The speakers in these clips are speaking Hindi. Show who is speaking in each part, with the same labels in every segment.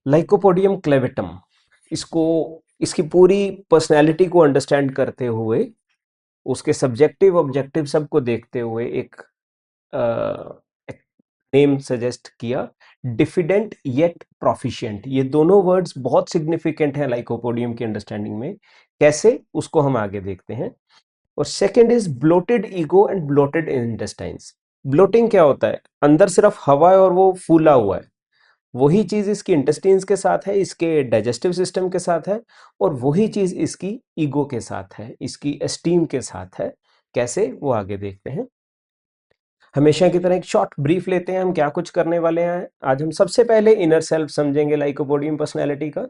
Speaker 1: लाइकोपोडियम क्लेविटम, इसको इसकी पूरी पर्सनैलिटी को अंडरस्टैंड करते हुए, उसके सब्जेक्टिव ऑब्जेक्टिव सबको देखते हुए एक नेम सजेस्ट किया, डिफिडेंट येट प्रोफिशिएंट। ये दोनों वर्ड्स बहुत सिग्निफिकेंट है लाइकोपोडियम की अंडरस्टैंडिंग में। कैसे, उसको हम आगे देखते हैं। और second is bloated ego and bloated intestines. Bloating क्या होता है? अंदर सिर्फ हवा है और वो फूला हुआ है। वही चीज इसकी इंटेस्टाइन्स के साथ है, इसके डाइजेस्टिव सिस्टम के साथ है, और वही चीज इसकी ईगो के साथ है, इसकी एस्टीम के साथ है। कैसे, वो आगे देखते हैं। हमेशा की तरह एक शॉर्ट ब्रीफ लेते हैं, हम क्या कुछ करने वाले हैं आज। हम सबसे पहले इनर सेल्फ समझेंगे लाइकोपोडियम पर्सनैलिटी का,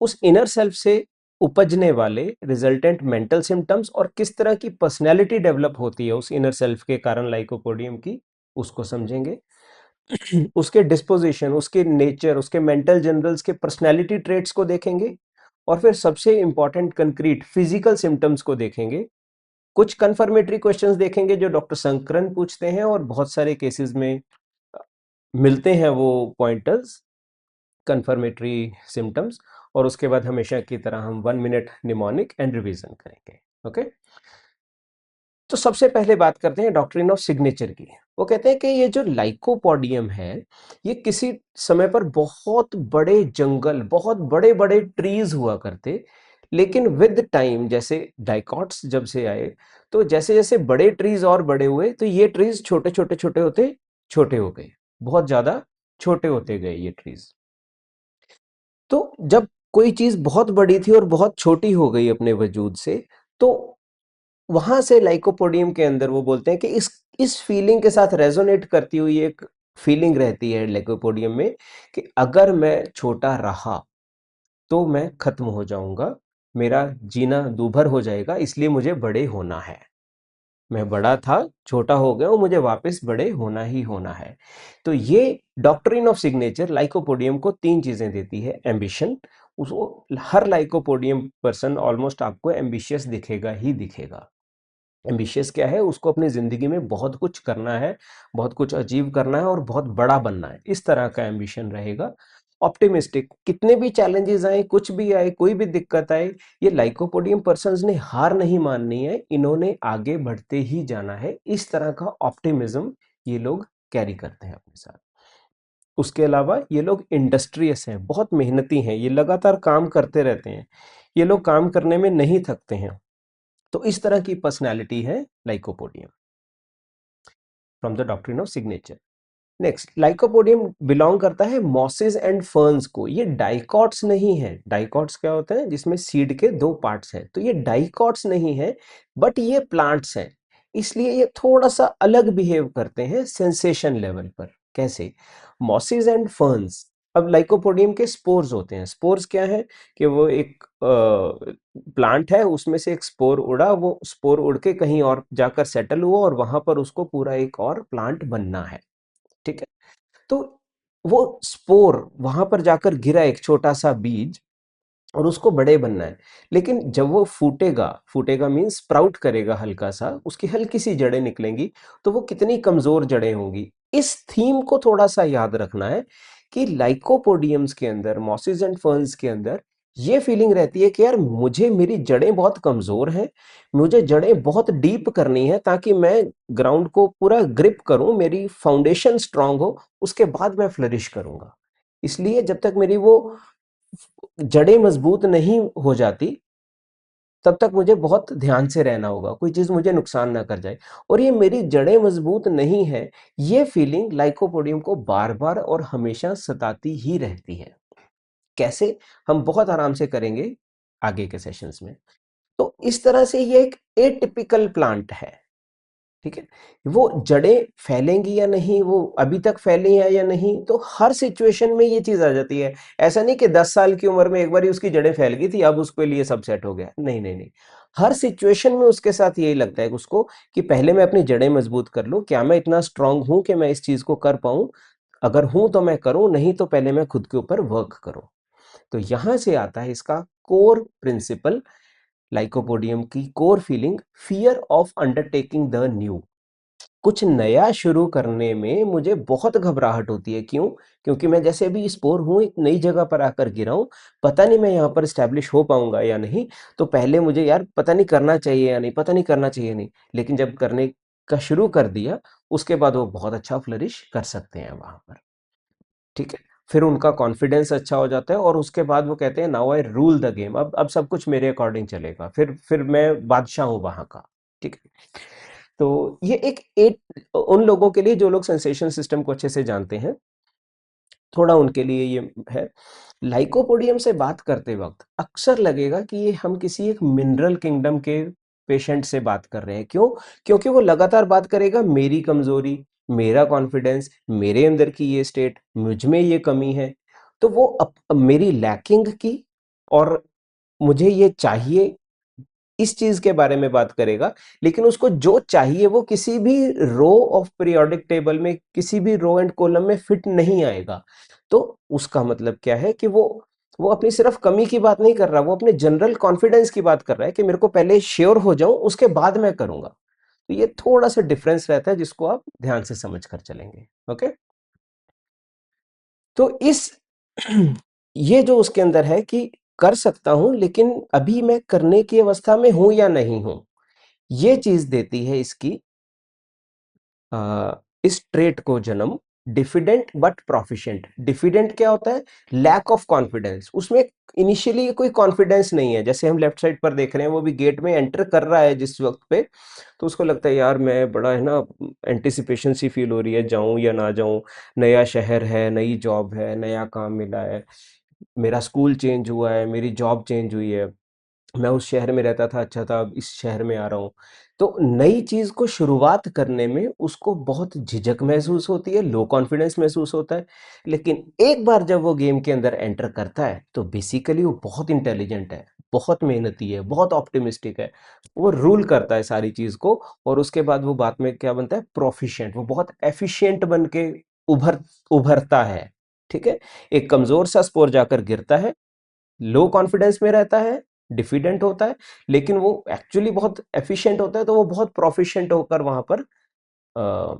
Speaker 1: उस इनर सेल्फ से उपजने वाले रिजल्टेंट मेंटल सिम्टम्स और किस तरह की पर्सनैलिटी डेवलप होती है उस इनर सेल्फ के कारण लाइकोपोडियम की, उसको समझेंगे। उसके डिस्पोजिशन, उसके नेचर, उसके मेंटल जनरल्स के पर्सनैलिटी ट्रेट्स को देखेंगे। और फिर सबसे इंपॉर्टेंट कंक्रीट फिजिकल सिम्टम्स को देखेंगे। कुछ कंफर्मेटरी क्वेश्चंस देखेंगे जो डॉक्टर शंकरन पूछते हैं और बहुत सारे केसेस में मिलते हैं वो पॉइंटर्स, कंफर्मेटरी सिम्टम्स। और उसके बाद हमेशा की तरह हम 1 मिनट निमोनिक एंड रिवीजन करेंगे। ओके, तो सबसे पहले बात करते हैं डॉक्ट्रिन ऑफ सिग्नेचर की। वो कहते हैं कि ये जो लाइकोपोडियम है, ये किसी समय पर बहुत बड़े जंगल, बहुत बड़े बड़े ट्रीज हुआ करते, लेकिन विद टाइम जैसे डाइकॉट्स जब से आए, तो जैसे जैसे बड़े ट्रीज और बड़े हुए, तो ये ट्रीज छोटे छोटे छोटे होते छोटे हो गए, बहुत ज्यादा छोटे होते गए ये ट्रीज। तो जब कोई चीज बहुत बड़ी थी और बहुत छोटी हो गई अपने वजूद से, तो वहां से लाइकोपोडियम के अंदर वो बोलते हैं कि इस फीलिंग के साथ रेजोनेट करती हुई एक फीलिंग रहती है लाइकोपोडियम में, कि अगर मैं छोटा रहा तो मैं खत्म हो जाऊंगा, मेरा जीना दूभर हो जाएगा, इसलिए मुझे बड़े होना है। मैं बड़ा था, छोटा हो गया हूं, मुझे वापस बड़े होना ही होना है। तो ये डॉक्ट्रिन ऑफ सिग्नेचर लाइकोपोडियम को तीन चीजें देती है। एम्बिशन, उसको हर लाइकोपोडियम पर्सन ऑलमोस्ट आपको एम्बिशियस दिखेगा ही दिखेगा। एम्बिशियस क्या है? उसको अपनी जिंदगी में बहुत कुछ करना है, बहुत कुछ अचीव करना है और बहुत बड़ा बनना है, इस तरह का एम्बिशन रहेगा। ऑप्टिमिस्टिक, कितने भी चैलेंजेस आए, कुछ भी आए, कोई भी दिक्कत आए, ये लाइकोपोडियम पर्सन्स ने हार नहीं माननी है, इन्होंने आगे बढ़ते ही जाना है, इस तरह का ऑप्टिमिज्म ये लोग कैरी करते हैं अपने साथ। उसके अलावा ये लोग इंडस्ट्रियस हैं, बहुत मेहनती हैं, ये लगातार काम करते रहते हैं, ये लोग काम करने में नहीं थकते हैं। तो इस तरह की पर्सनैलिटी है lycopodium, from the doctrine of signature. Next, lycopodium belong करता है मॉसेस एंड फर्न्स को। ये डाइकॉट्स नहीं है। डाइकॉट्स क्या होता है? जिसमें सीड के दो पार्ट्स हैं, तो ये डाइकॉट्स नहीं है, बट ये प्लांट्स हैं। इसलिए ये थोड़ा सा अलग बिहेव करते हैं सेंसेशन लेवल पर। कैसे? मॉसेस एंड फर्न्स, अब लाइकोपोडियम के स्पोर्स होते हैं। स्पोर्स क्या है? कि वो एक प्लांट है, उसमें से एक स्पोर उड़ा, वो स्पोर उड़ के कहीं और जाकर सेटल हुआ और वहां पर उसको पूरा एक और प्लांट बनना है। ठीक है? तो वो स्पोर वहां पर जाकर गिरा, एक छोटा सा बीज, और उसको बड़े बनना है। लेकिन जब वो फूटेगा, फूटेगा मीन्स स्प्राउट करेगा, हल्का सा, उसकी हल्की सी जड़ें निकलेंगी, तो वो कितनी कमजोर जड़ें होंगी। इस थीम को थोड़ा सा याद रखना है कि लाइकोपोडियम्स के अंदर, मॉसेस एंड फर्न्स के अंदर ये फीलिंग रहती है कि यार मुझे, मेरी जड़ें बहुत कमजोर हैं, मुझे जड़ें बहुत डीप करनी है ताकि मैं ग्राउंड को पूरा ग्रिप करूं, मेरी फाउंडेशन स्ट्रांग हो, उसके बाद मैं फ्लरिश करूंगा। इसलिए जब तक मेरी वो जड़ें मजबूत नहीं हो जाती, तब तक मुझे बहुत ध्यान से रहना होगा, कोई चीज मुझे नुकसान ना कर जाए। और ये मेरी जड़ें मजबूत नहीं है, ये फीलिंग लाइकोपोडियम को बार बार और हमेशा सताती ही रहती है। कैसे? हम बहुत आराम से करेंगे आगे के सेशंस में। तो इस तरह से ये एक एटिपिकल प्लांट है। ठीक है? वो जड़ें फैलेंगी या नहीं, वो अभी तक फैली है या नहीं, तो हर सिचुएशन में ये चीज आ जाती है। ऐसा नहीं कि 10 साल की उम्र में एक बार ही उसकी जड़ें फैल गई थी, अब उसके लिए सब सेट हो गया। नहीं नहीं नहीं, हर सिचुएशन में उसके साथ यही लगता है उसको, कि पहले मैं अपनी जड़ें मजबूत कर लूं, क्या मैं इतना स्ट्रांग हूं कि मैं इस चीज को कर पाऊं? अगर हूं तो मैं करूं, नहीं तो पहले मैं खुद के ऊपर वर्क करूं। तो यहां से आता है इसका कोर प्रिंसिपल, लाइकोपोडियम की core feeling, fear of undertaking the new. कुछ नया शुरू करने में मुझे बहुत घबराहट होती है। क्यों? क्योंकि मैं जैसे अभी स्पोर हूँ, एक नई जगह पर आकर गिरा हूँ, पता नहीं मैं यहाँ पर एस्टैब्लिश हो पाऊँगा या नहीं। तो पहले मुझे यार पता नहीं करना चाहिए या नहीं, पता नहीं करना चाहिए नहीं। लेकिन जब करने का शुरू कर दिया, उसके बाद वो बहुत अच्छा फ्लरिश कर सकते हैं वहाँ पर। ठीक है? फिर उनका कॉन्फिडेंस अच्छा हो जाता है और उसके बाद वो कहते हैं now I rule the game. अब सब कुछ मेरे अकॉर्डिंग चलेगा। फिर मैं बादशाह हूँ वहाँ का। ठीक है? तो ये एक एट उन लोगों के लिए जो लोग सेंसेशन सिस्टम को अच्छे से जानते हैं, थोड़ा उनके लिए ये है। लाइकोपोडियम से बात करते वक्त अक्सर लगेगा कि ये हम किसी एक मिनरल किंगडम के पेशेंट से बात कर रहे हैं। क्यों? क्योंकि वो लगातार बात करेगा मेरी कमजोरी, मेरा कॉन्फिडेंस, मेरे अंदर की ये स्टेट, मुझ में ये कमी है। तो वो मेरी लैकिंग की और मुझे ये चाहिए, इस चीज के बारे में बात करेगा। लेकिन उसको जो चाहिए वो किसी भी रो ऑफ पीरियोडिक टेबल में, किसी भी रो एंड कॉलम में फिट नहीं आएगा। तो उसका मतलब क्या है कि वो अपनी सिर्फ कमी की बात नहीं कर रहा, वो अपने जनरल कॉन्फिडेंस की बात कर रहा है कि मेरे को पहले श्योर हो जाऊं, उसके बाद मैं करूंगा। तो ये थोड़ा सा डिफरेंस रहता है जिसको आप ध्यान से समझ कर चलेंगे। ओके? तो इस ये जो उसके अंदर है कि कर सकता हूं, लेकिन अभी मैं करने की अवस्था में हूं या नहीं हूं, ये चीज देती है इसकी इस ट्रेट को जन्म। Diffident but proficient. डिफिडेंट क्या होता है? Lack of confidence. उसमें इनिशियली कोई कॉन्फिडेंस नहीं है। जैसे हम लेफ्ट साइड पर देख रहे हैं, वो भी गेट में एंटर कर रहा है जिस वक्त पे, तो उसको लगता है यार मैं बड़ा है ना, एंटिसिपेशन सी फील हो रही है, जाऊं या ना जाऊं। नया शहर है, नई जॉब है, नया काम मिला है, मेरा स्कूल चेंज हुआ है, मेरी जॉब चेंज हुई है, मैं उस शहर में रहता था, अच्छा था, अब इस शहर में आ रहा हूँ। तो नई चीज़ को शुरुआत करने में उसको बहुत झिझक महसूस होती है, लो कॉन्फिडेंस महसूस होता है। लेकिन एक बार जब वो गेम के अंदर एंटर करता है, तो बेसिकली वो बहुत इंटेलिजेंट है, बहुत मेहनती है, बहुत ऑप्टिमिस्टिक है। वो रूल करता है सारी चीज़ को, और उसके बाद वो बाद में क्या बनता है? प्रोफिशिएंट। वो बहुत एफिशिएंट बन के उभर उभरता है। ठीक है? एक कमज़ोर सा स्पोर जाकर गिरता है, लो कॉन्फिडेंस में रहता है, डिफिडेंट होता है, लेकिन वो एक्चुअली बहुत एफिशिएंट होता है, तो वो बहुत प्रोफिशिएंट होकर वहां पर अ,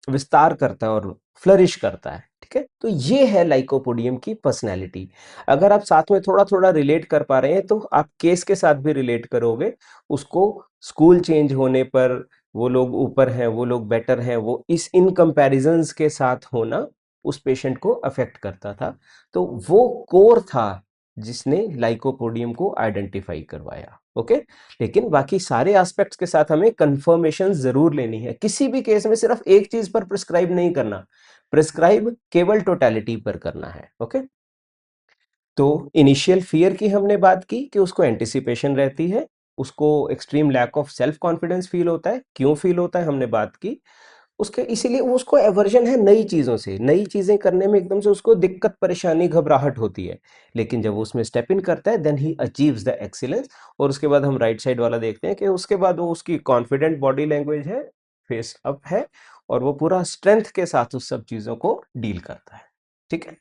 Speaker 1: विस्तार करता है और फ्लरिश करता है। ठीक है? तो ये है लाइकोपोडियम की पर्सनैलिटी। अगर आप साथ में थोड़ा थोड़ा रिलेट कर पा रहे हैं, तो आप केस के साथ भी रिलेट करोगे। उसको स्कूल चेंज होने पर वो लोग ऊपर हैं, वो लोग बेटर हैं, वो इस इन कंपैरिजंस के साथ होना उस पेशेंट को अफेक्ट करता था। तो वो कोर था जिसने लाइकोपोडियम को आइडेंटिफाई करवाया। ओके? लेकिन बाकी सारे एस्पेक्ट्स के साथ हमें कंफर्मेशन जरूर लेनी है। किसी भी केस में सिर्फ एक चीज पर प्रिस्क्राइब नहीं करना, प्रिस्क्राइब केवल टोटलिटी पर करना है। ओके? तो इनिशियल फियर की हमने बात की कि उसको एंटिसिपेशन रहती है, उसको extreme lack of self confidence feel होता है। क्यों फील होता है हमने बात की। उसके इसीलिए उसको एवर्जन है नई चीज़ों से। नई चीज़ें करने में एकदम से उसको दिक्कत, परेशानी, घबराहट होती है। लेकिन जब वो उसमें स्टेप इन करता है, then he achieves the excellence. और उसके बाद हम राइट साइड वाला देखते हैं कि उसके बाद वो उसकी कॉन्फिडेंट बॉडी लैंग्वेज है, फेस अप है, और वो पूरा स्ट्रेंथ के साथ उस सब चीज़ों को डील करता है। ठीक है?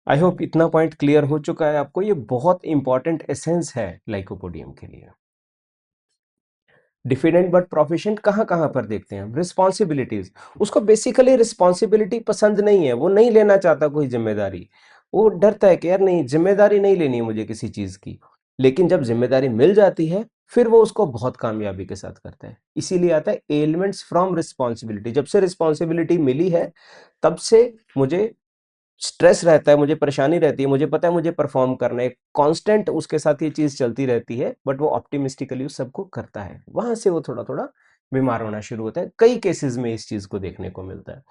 Speaker 1: आई होप इतना पॉइंट क्लियर हो चुका है आपको। ये बहुत इंपॉर्टेंट एसेंस है लाइकोपोडियम के लिए। डिफिडेंट बट प्रोफिशिएंट कहाँ कहाँ पर देखते हैं? रिस्पॉन्सिबिलिटीज। उसको बेसिकली रिस्पॉन्सिबिलिटी पसंद नहीं है, वो नहीं लेना चाहता कोई जिम्मेदारी। वो डरता है कि यार नहीं, जिम्मेदारी नहीं लेनी है मुझे किसी चीज की। लेकिन जब जिम्मेदारी मिल जाती है, फिर वो उसको बहुत कामयाबी के साथ करता है। इसीलिए आता है एलिमेंट्स फ्रॉम रिस्पॉन्सिबिलिटी। जब से रिस्पॉन्सिबिलिटी मिली है, तब से मुझे स्ट्रेस रहता है, मुझे परेशानी रहती है, मुझे पता है मुझे परफॉर्म करना है, कांस्टेंट उसके साथ ये चीज चलती रहती है, बट वो ऑप्टिमिस्टिकली उस सबको करता है। वहां से वो थोड़ा थोड़ा बीमार होना शुरू होता है। कई केसेस में इस चीज को देखने को मिलता है।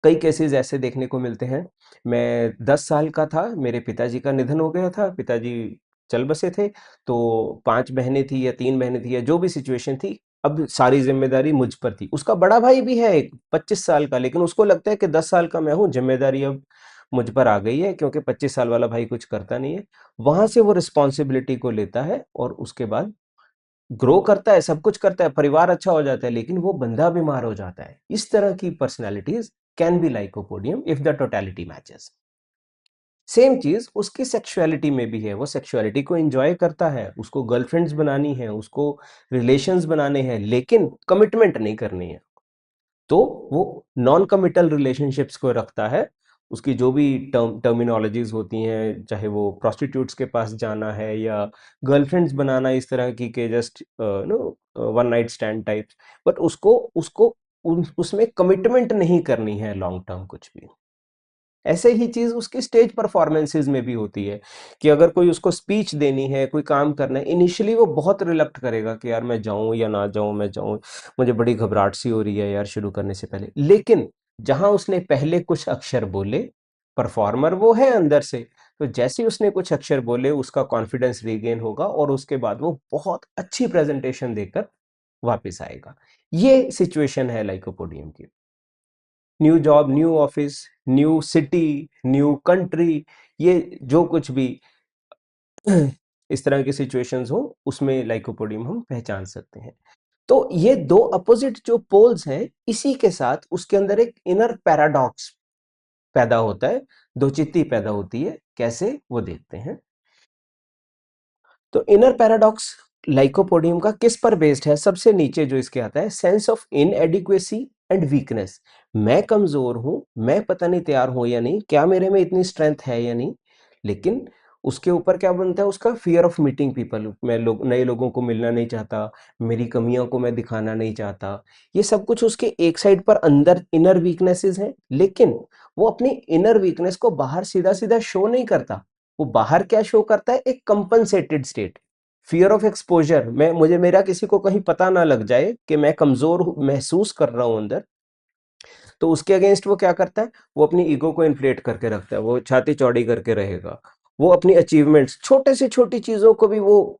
Speaker 1: कई केसेस ऐसे देखने को मिलते हैं। मैं 10 साल का था, मेरे पिताजी का निधन हो गया था। पिताजी चल बसे थे। तो 5 बहनें थी या 3 बहनें थी या जो भी सिचुएशन थी, अब सारी जिम्मेदारी मुझ पर थी। उसका बड़ा भाई भी है एक 25 साल का, लेकिन उसको लगता है कि 10 साल का मैं हूँ, जिम्मेदारी अब मुझ पर आ गई है, क्योंकि 25 साल वाला भाई कुछ करता नहीं है। वहां से वो रिस्पॉन्सिबिलिटी को लेता है और उसके बाद ग्रो करता है, सब कुछ करता है, परिवार अच्छा हो जाता है, लेकिन वो बंदा बीमार हो जाता है। इस तरह की personalities can be lycopodium if the totality matches. Same चीज उसकी सेक्सुअलिटी में भी है, वो सेक्सुअलिटी को एंजॉय करता है, उसको गर्लफ्रेंड्स बनानी है, उसको रिलेशंस बनाने हैं, लेकिन कमिटमेंट नहीं करनी है, तो वो नॉन कमिटल रिलेशनशिप्स को रखता है। उसकी जो भी टर्मिनोलॉजीज होती हैं, चाहे वो प्रोस्टिट्यूट्स के पास जाना है या गर्लफ्रेंड्स बनाना इस तरह की के just no one night stand types, but उसको उसको उसमें कमिटमेंट नहीं करनी है लॉन्ग टर्म कुछ भी। ऐसे ही चीज उसकी स्टेज परफॉर्मेंसेज में भी होती है कि अगर कोई उसको स्पीच देनी है, कोई काम करना है, इनिशियली वो बहुत रिलक्ट करेगा कि यार मैं जाऊं या ना जाऊं, मैं जाऊं, मुझे बड़ी घबराहट सी हो रही है यार शुरू करने से पहले। लेकिन जहां उसने पहले कुछ अक्षर बोले, परफॉर्मर वो है अंदर से, तो जैसे ही उसने कुछ अक्षर बोले उसका कॉन्फिडेंस रीगेन होगा और उसके बाद वो बहुत अच्छी प्रेजेंटेशन देकर वापस आएगा। ये सिचुएशन है लाइकोपोडियम की। New job, new office, new city, new country, ये जो कुछ भी इस तरह की सिचुएशंस हो उसमें लाइकोपोडियम हम पहचान सकते हैं। तो ये दो अपोजिट जो पोल्स हैं, इसी के साथ उसके अंदर एक इनर पैराडॉक्स पैदा होता है, दो चित्ती पैदा होती है। कैसे, वो देखते हैं। तो इनर पैराडॉक्स लाइकोपोडियम का किस पर बेस्ड है? सबसे नीचे जो इसके आता है, sense of inadequacy and weakness. मैं कमजोर हूं, मैं पता नहीं तैयार हूं या नहीं, क्या मेरे में इतनी स्ट्रेंथ है या नहीं। लेकिन उसके ऊपर क्या बनता है उसका, फियर ऑफ मीटिंग पीपल, मैं नए लोगों को मिलना नहीं चाहता, मेरी कमियों को मैं दिखाना नहीं चाहता। ये सब कुछ उसके एक साइड पर अंदर इनर वीकनेसेस हैं, लेकिन वो अपनी इनर वीकनेस को बाहर सीधा सीधा शो नहीं करता। वो बाहर क्या शो करता है, एक compensated state, fear of exposure. मैं मुझे मेरा किसी को कहीं पता ना लग जाए कि मैं कमजोर महसूस कर रहा हूं अंदर, तो उसके अगेंस्ट वो क्या करता है, वो अपनी ईगो को इन्फ्लेट करके रखता है, वो छाती चौड़ी करके रहेगा। वो अपनी अचीवमेंट्स, छोटे से छोटी चीजों को भी वो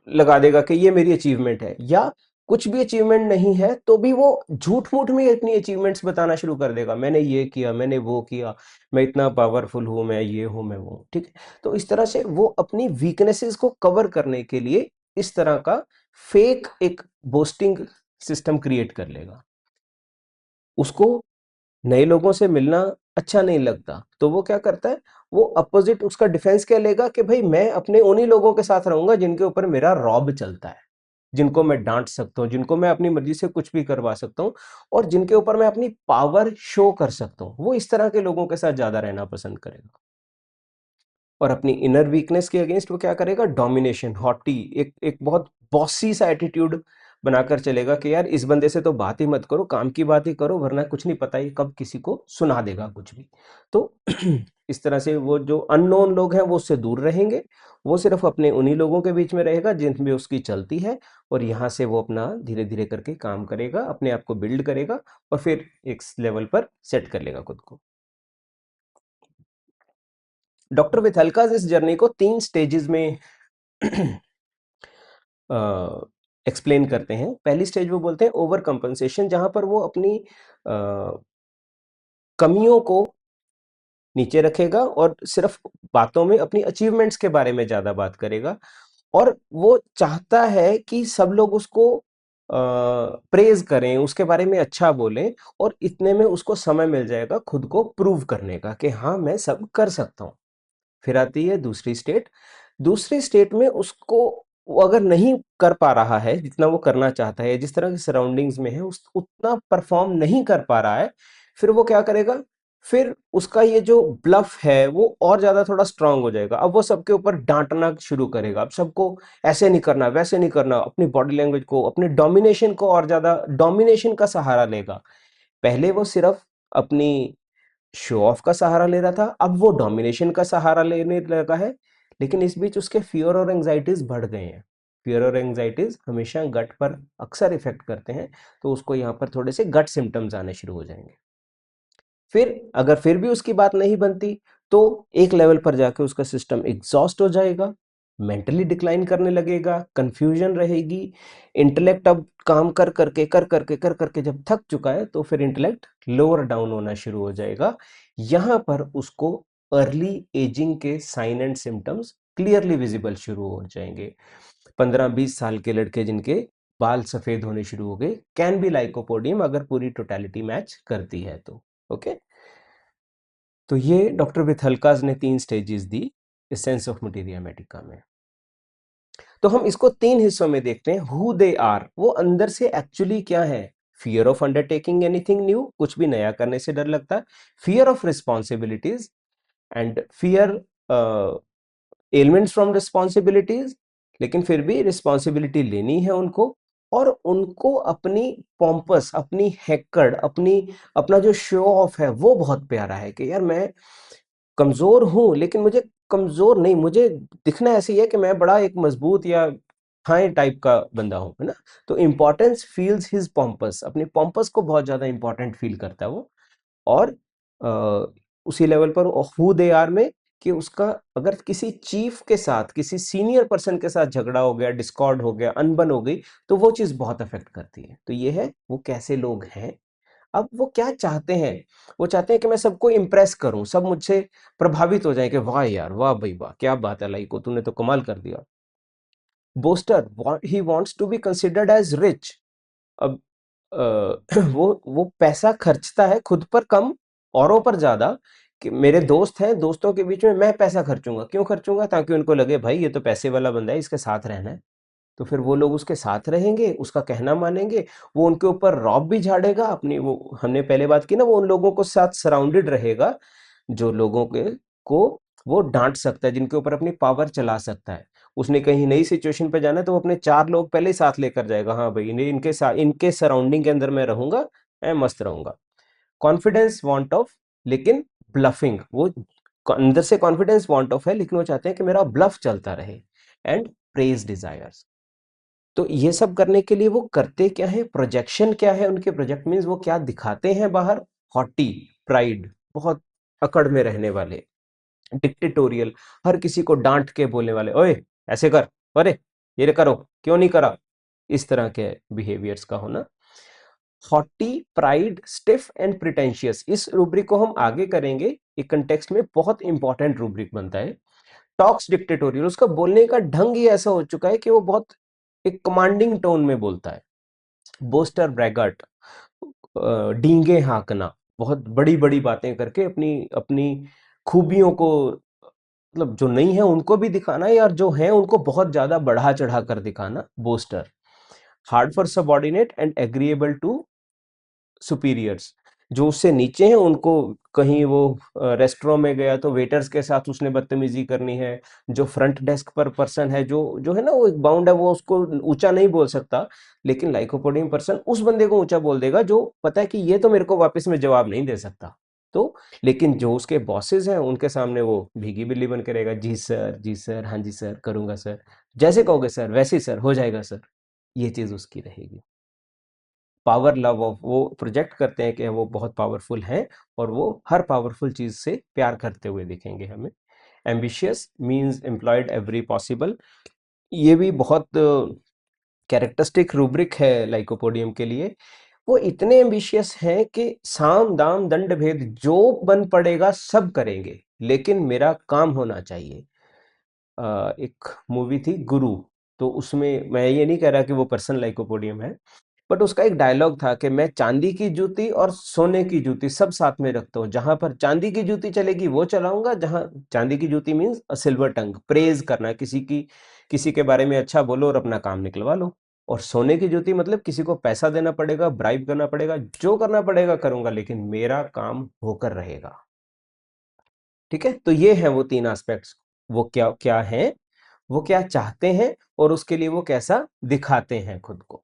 Speaker 1: लगा देगा कि ये मेरी अचीवमेंट है, या कुछ भी अचीवमेंट नहीं है तो भी वो झूठ मूठ में अपनी अचीवमेंट्स बताना शुरू कर देगा, मैंने ये किया, मैंने वो किया, मैं इतना पावरफुल हूं, मैं ये हूं, मैं वो हूं। ठीक है, तो इस तरह से वो अपनी वीकनेसेस को कवर करने के लिए इस तरह का फेक एक बोस्टिंग सिस्टम क्रिएट कर लेगा। उसको नए लोगों से मिलना अच्छा नहीं लगता, तो वो क्या करता है, वो अपोजिट उसका डिफेंस क्या लेगा कि भाई मैं अपने उन्हीं लोगों के साथ रहूंगा जिनके ऊपर मेरा रॉब चलता है, जिनको मैं डांट सकता हूँ, जिनको मैं अपनी मर्जी से कुछ भी करवा सकता हूँ, और जिनके ऊपर मैं अपनी पावर शो कर सकता हूँ। वो इस तरह के लोगों के साथ ज्यादा रहना पसंद करेगा। और अपनी इनर वीकनेस के अगेंस्ट वो क्या करेगा, डोमिनेशन, हॉटी, एक बहुत बॉसी सा एटीट्यूड बनाकर चलेगा कि यार इस बंदे से तो बात ही मत करो, काम की बात ही करो, वरना कुछ नहीं पता ही कब किसी को सुना देगा कुछ भी। तो इस तरह से वो जो अननोन लोग हैं वो उससे दूर रहेंगे, वो सिर्फ अपने उन्हीं लोगों के बीच में रहेगा जिनमें उसकी चलती है, और यहाँ से वो अपना धीरे धीरे करके काम करेगा, अपने आप को बिल्ड करेगा, और फिर एक लेवल पर सेट कर लेगा खुद को। डॉक्टर विथलकाज इस जर्नी को 3 स्टेजेस में एक्सप्लेन करते हैं। पहली स्टेज वो बोलते हैं ओवर कंपनसेशन, जहां पर वो अपनी कमियों को नीचे रखेगा और सिर्फ बातों में अपनी अचीवमेंट्स के बारे में ज्यादा बात करेगा, और वो चाहता है कि सब लोग उसको प्रेज करें, उसके बारे में अच्छा बोलें, और इतने में उसको समय मिल जाएगा खुद को प्रूव करने का कि हाँ मैं सब कर सकता हूँ। फिर आती है दूसरी स्टेट। दूसरी स्टेट में उसको, वो अगर नहीं कर पा रहा है जितना वो करना चाहता है, जिस तरह की सराउंडिंग्स में है उतना परफॉर्म नहीं कर पा रहा है, फिर वो क्या करेगा, फिर उसका ये जो ब्लफ है वो और ज्यादा थोड़ा स्ट्रांग हो जाएगा। अब वो सबके ऊपर डांटना शुरू करेगा, अब सबको ऐसे नहीं करना, वैसे नहीं करना, अपनी बॉडी लैंग्वेज को, अपने डोमिनेशन को और ज्यादा डोमिनेशन का सहारा लेगा। पहले वो सिर्फ अपनी शो ऑफ का सहारा ले रहा था, अब वो डोमिनेशन का सहारा लेने लगा है। लेकिन इस बीच उसके फियर और एंजाइटीज बढ़ गए हैं। फियर और एंजाइटीज हमेशा गट पर अक्सर इफेक्ट करते हैं, तो उसको यहाँ पर थोड़े से गट सिम्टम्स आने शुरू हो जाएंगे। फिर अगर फिर भी उसकी बात नहीं बनती, तो एक लेवल पर जाके उसका सिस्टम एग्जॉस्ट हो जाएगा, मेंटली डिक्लाइन करने लगेगा, कंफ्यूजन रहेगी। इंटेलेक्ट अब काम कर करके जब थक चुका है, तो फिर इंटेलेक्ट लोअर डाउन होना शुरू हो जाएगा। यहां पर उसको अर्ली एजिंग के sign and symptoms clearly visible शुरू हो जाएंगे। 15-20 साल के लड़के जिनके बाल सफेद होने शुरू हो गए, कैन बी लाइकोपोडियम, अगर पूरी टोटलिटी मैच करती है तो। ओके। तो ये डॉक्टर विथलकाज ने 3 stages the essence of materia Medica में। तो हम इसको 3 हिस्सों में देखते हैं। हु दे आर, वो अंदर से एक्चुअली क्या है। Fear of undertaking anything new, कुछ भी नया करने से डर लगता है। Fear of responsibilities and fear elements from responsibilities, लेकिन फिर भी रिस्पॉन्सिबिलिटी लेनी है उनको। और उनको अपनी पॉम्पस, अपनी हैक्कड़, अपना जो शो ऑफ है वो बहुत प्यारा है कि यार मैं कमजोर हूं, लेकिन मुझे कमजोर नहीं, मुझे दिखना ऐसे ही है कि मैं बड़ा एक मजबूत या हाई टाइप का बंदा हूं, है ना। तो इंपॉर्टेंस फील्स हिज पॉम्पस, अपनी पॉम्पस को बहुत ज्यादा इंपॉर्टेंट फील करता है वो। और उसी लेवल पर हु दे आर में कि उसका अगर किसी चीफ के साथ, किसी सीनियर पर्सन के साथ झगड़ा हो गया, डिस्कॉर्ड हो गया, अनबन हो गई, तो वो चीज बहुत अफेक्ट करती है। तो ये है वो कैसे लोग हैं। अब वो क्या चाहते हैं, वो चाहते हैं कि मैं सबको इंप्रेस करूं, सब मुझसे प्रभावित हो जाए कि वाह यार, वाह भाई वाह, क्या बात है लाइको, तूने तो कमाल कर दिया। Boaster, he wants to be considered as rich. अब वो पैसा खर्चता है खुद पर कम, औरों पर ज्यादा। कि मेरे दोस्त हैं, दोस्तों के बीच में मैं पैसा खर्चूंगा, क्यों खर्चूंगा, ताकि उनको लगे भाई ये तो पैसे वाला बंदा है, इसके साथ रहना है। तो फिर वो लोग उसके साथ रहेंगे, उसका कहना मानेंगे। वो उनके ऊपर रौब भी झाड़ेगा अपनी, वो हमने पहले बात की ना, वो उन लोगों को साथ सराउंडेड रहेगा जो लोगों के को वो डांट सकता है, जिनके ऊपर अपनी पावर चला सकता है। उसने कहीं नई सिचुएशन पे जाना है तो वो अपने 4 लोग पहले ही साथ लेकर जाएगा, हाँ भाई इनके साथ, इनके सराउंडिंग के अंदर मैं रहूंगा, मैं मस्त रहूंगा। कॉन्फिडेंस वांट ऑफ, लेकिन ब्लफिंग, वो अंदर से कॉन्फिडेंस वांट ऑफ है, लेकिन वो चाहते हैं कि मेरा ब्लफ चलता रहे। एंड प्रेज डिजायर्स, तो ये सब करने के लिए वो करते क्या है, प्रोजेक्शन क्या है उनके, प्रोजेक्ट मीन्स वो क्या दिखाते हैं बाहर। हॉटी, प्राइड, बहुत अकड़ में रहने वाले। डिक्टेटोरियल, हर किसी को डांट के बोलने वाले, ओए ऐसे कर, अरे ये करो, क्यों नहीं करा, इस तरह के बिहेवियर्स का होना। Haughty, pride, stiff and pretentious, इस रूब्रिक को हम आगे करेंगे, एक कंटेक्स्ट में बहुत इंपॉर्टेंट रूब्रिक बनता है। टॉक्स डिक्टेटोरियल, उसका बोलने का ढंग ही ऐसा हो चुका है कि वो बहुत एक कमांडिंग टोन में बोलता है। बोस्टर, ब्रैगर्ट, डींगे हाँकना, बहुत बड़ी बड़ी बातें करके अपनी अपनी खूबियों को, मतलब जो नहीं है उनको भी दिखाना, या जो है उनको बहुत ज्यादा बढ़ा चढ़ा कर दिखाना, boaster. Hard for subordinate and agreeable to superiors, जो उससे नीचे हैं उनको, कहीं वो रेस्टोरेंट में गया तो वेटर्स के साथ उसने बदतमीजी करनी है। जो फ्रंट डेस्क पर पर्सन है, जो जो है ना, वो एक बाउंड है, वो उसको ऊंचा नहीं बोल सकता, लेकिन लाइकोपोडियम पर्सन उस बंदे को ऊंचा बोल देगा जो पता है कि ये तो मेरे को वापस में जवाब नहीं दे सकता। तो लेकिन जो उसके बॉसेस हैं उनके सामने वो भीगी बिल्ली बन के रहेगा, जी सर, जी सर, हाँ जी सर, करूंगा सर, जैसे कहोगे सर वैसे ही सर, हो जाएगा सर, ये चीज उसकी रहेगी। पावर लव ऑफ, वो प्रोजेक्ट करते हैं कि वो बहुत पावरफुल हैं, और वो हर पावरफुल चीज से प्यार करते हुए दिखेंगे हमें। Ambitious means employed every possible, ये भी बहुत कैरेक्टरिस्टिक रूब्रिक है लाइकोपोडियम के लिए। वो इतने एम्बिशियस हैं कि साम दाम दंड भेद जो बन पड़ेगा सब करेंगे, लेकिन मेरा काम होना चाहिए। एक मूवी थी गुरु, तो उसमें मैं ये नहीं कह रहा कि वो पर्सन लाइकोपोडियम है, बट उसका एक डायलॉग था कि मैं चांदी की जूती और सोने की जूती सब साथ में रखता हूँ, जहां पर चांदी की जूती चलेगी वो चलाऊंगा, जहां चांदी की जूती मीन्स सिल्वर टंग, प्रेज करना, किसी के बारे में अच्छा बोलो और अपना काम निकलवा लो। और सोने की जूती मतलब किसी को पैसा देना पड़ेगा, ब्राइब करना पड़ेगा, जो करना पड़ेगा करूंगा, लेकिन मेरा काम होकर रहेगा। ठीक है, तो ये है वो 3 एस्पेक्ट्स। वो क्या क्या है, वो क्या चाहते हैं, और उसके लिए वो कैसा दिखाते हैं खुद को।